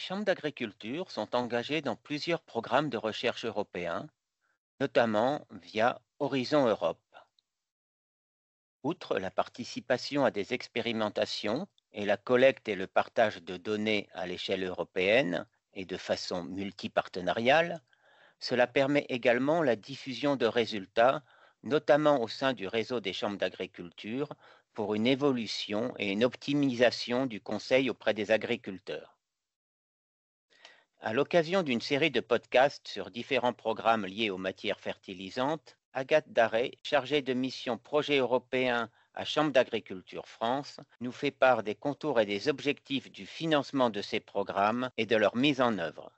chambres d'agriculture sont engagées dans plusieurs programmes de recherche européens, notamment via Horizon Europe. Outre la participation à des expérimentations et la collecte et le partage de données à l'échelle européenne et de façon multipartenariale, cela permet également la diffusion de résultats, notamment au sein du réseau des chambres d'agriculture, pour une évolution et une optimisation du conseil auprès des agriculteurs. À l'occasion d'une série de podcasts sur différents programmes liés aux matières fertilisantes, Agathe Darré, chargée de mission projet européen à Chambre d'agriculture France, nous fait part des contours et des objectifs du financement de ces programmes et de leur mise en œuvre.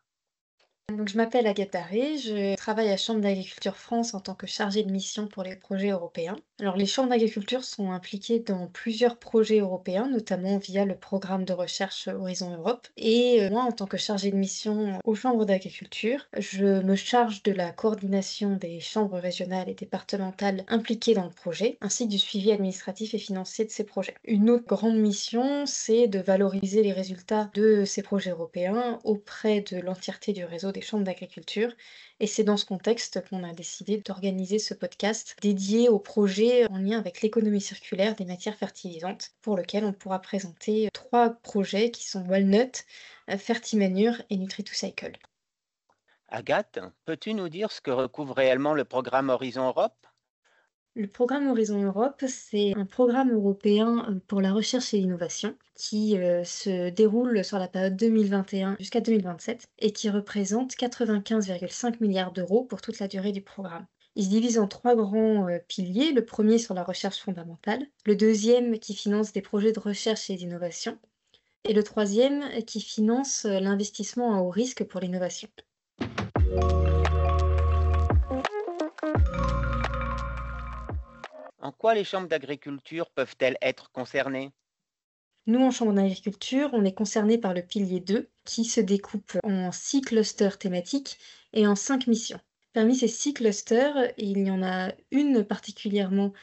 Donc, je m'appelle Agathe Darré, je travaille à Chambre d'agriculture France en tant que chargée de mission pour les projets européens. Alors, les chambres d'agriculture sont impliquées dans plusieurs projets européens, notamment via le programme de recherche Horizon Europe. Et moi, en tant que chargée de mission aux chambres d'agriculture, je me charge de la coordination des chambres régionales et départementales impliquées dans le projet, ainsi que du suivi administratif et financier de ces projets. Une autre grande mission, c'est de valoriser les résultats de ces projets européens auprès de l'entièreté du réseau des chambres d'agriculture. Et c'est dans ce contexte qu'on a décidé d'organiser ce podcast dédié aux projets en lien avec l'économie circulaire des matières fertilisantes, pour lequel on pourra présenter trois projets qui sont Walnut, Fertimanure et Nutri2Cycle. Agathe, peux-tu nous dire ce que recouvre réellement le programme Horizon Europe? Le programme Horizon Europe, c'est un programme européen pour la recherche et l'innovation qui se déroule sur la période 2021 jusqu'à 2027 et qui représente 95,5 milliards d'euros pour toute la durée du programme. Il se divise en trois grands piliers. Le premier sur la recherche fondamentale, le deuxième qui finance des projets de recherche et d'innovation, et le troisième qui finance l'investissement à haut risque pour l'innovation. En quoi les chambres d'agriculture peuvent-elles être concernées? Nous, en chambre d'agriculture, on est concerné par le pilier 2, qui se découpe en 6 clusters thématiques et en 5 missions. Parmi ces 6 clusters, il y en a une particulièrement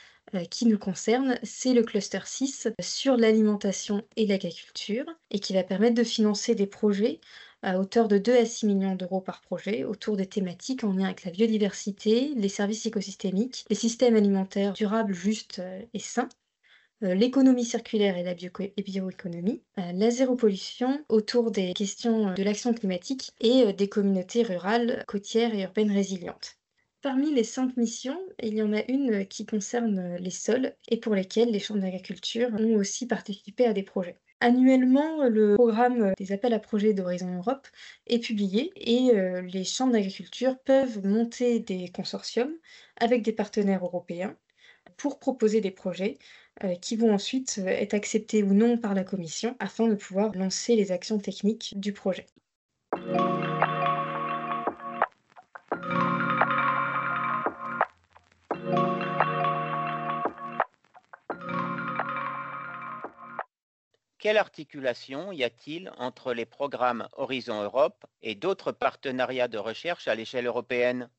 qui nous concerne, c'est le cluster 6 sur l'alimentation et l'agriculture, et qui va permettre de financer des projets à hauteur de 2 à 6 millions d'euros par projet autour des thématiques en lien avec la biodiversité, les services écosystémiques, les systèmes alimentaires durables, justes et sains, l'économie circulaire et la bioéconomie, la zéro pollution autour des questions de l'action climatique et des communautés rurales, côtières et urbaines résilientes. Parmi les 5 missions, il y en a une qui concerne les sols et pour lesquelles les chambres d'agriculture ont aussi participé à des projets. Annuellement, le programme des appels à projets d'Horizon Europe est publié et les chambres d'agriculture peuvent monter des consortiums avec des partenaires européens pour proposer des projets qui vont ensuite être acceptés ou non par la commission afin de pouvoir lancer les actions techniques du projet. Quelle articulation y a-t-il entre les programmes Horizon Europe et d'autres partenariats de recherche à l'échelle européenne?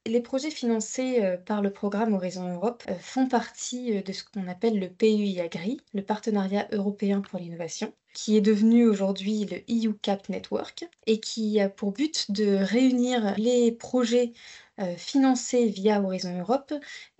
Les projets financés par le programme Horizon Europe font partie de ce qu'on appelle le PEI Agri, le Partenariat européen pour l'innovation, qui est devenu aujourd'hui le EU CAP Network et qui a pour but de réunir les projets financés via Horizon Europe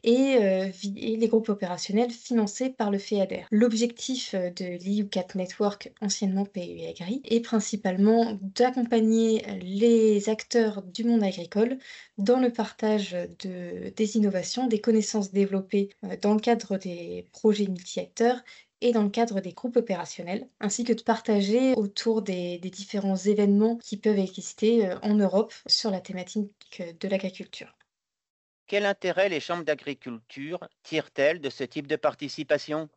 et les groupes opérationnels financés par le FEADER. L'objectif de l'EU CAP Network, anciennement PEI Agri, est principalement d'accompagner les acteurs du monde agricole dans le partage des innovations, des connaissances développées dans le cadre des projets multi-acteurs et dans le cadre des groupes opérationnels, ainsi que de partager autour des différents événements qui peuvent exister en Europe sur la thématique de l'agriculture. Quel intérêt les chambres d'agriculture tirent-elles de ce type de participation?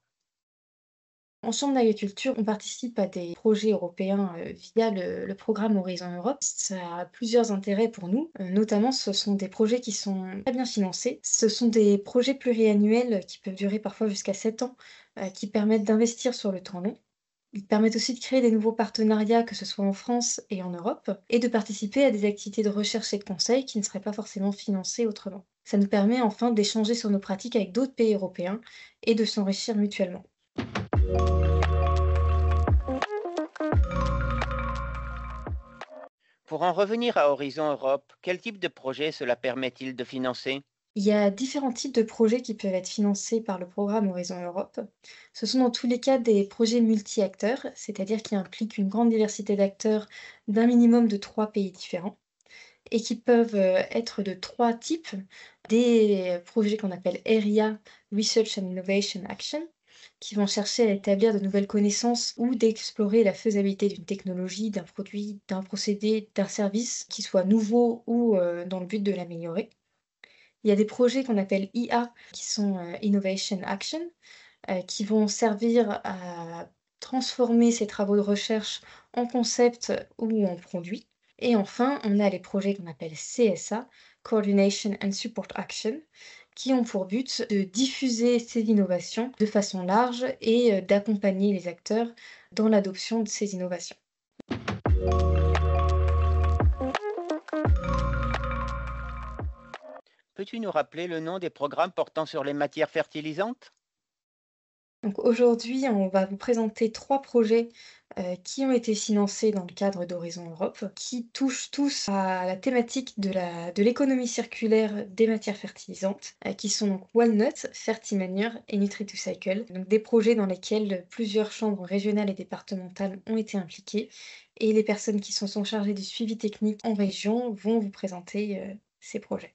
En chambre d'agriculture, on participe à des projets européens via le programme Horizon Europe. Ça a plusieurs intérêts pour nous. Notamment, ce sont des projets qui sont très bien financés. Ce sont des projets pluriannuels qui peuvent durer parfois jusqu'à 7 ans, qui permettent d'investir sur le temps long. Ils permettent aussi de créer des nouveaux partenariats, que ce soit en France et en Europe, et de participer à des activités de recherche et de conseil qui ne seraient pas forcément financées autrement. Ça nous permet enfin d'échanger sur nos pratiques avec d'autres pays européens et de s'enrichir mutuellement. Pour en revenir à Horizon Europe, quel type de projet cela permet-il de financer? Il y a différents types de projets qui peuvent être financés par le programme Horizon Europe. Ce sont dans tous les cas des projets multi-acteurs, c'est-à-dire qui impliquent une grande diversité d'acteurs d'un minimum de 3 pays différents et qui peuvent être de 3 types. Des projets qu'on appelle RIA, Research and Innovation Action, qui vont chercher à établir de nouvelles connaissances ou d'explorer la faisabilité d'une technologie, d'un produit, d'un procédé, d'un service qui soit nouveau ou dans le but de l'améliorer. Il y a des projets qu'on appelle IA, qui sont Innovation Action, qui vont servir à transformer ces travaux de recherche en concept ou en produit. Et enfin, on a les projets qu'on appelle CSA, Coordination and Support Action, qui ont pour but de diffuser ces innovations de façon large et d'accompagner les acteurs dans l'adoption de ces innovations. Peux-tu nous rappeler le nom des programmes portant sur les matières fertilisantes? Donc aujourd'hui, on va vous présenter 3 projets, qui ont été financés dans le cadre d'Horizon Europe, qui touchent tous à la thématique de l'économie circulaire des matières fertilisantes, qui sont donc Walnut, Fertimanure et Nutri2Cycle. Donc des projets dans lesquels plusieurs chambres régionales et départementales ont été impliquées et les personnes qui sont chargées du suivi technique en région vont vous présenter, ces projets.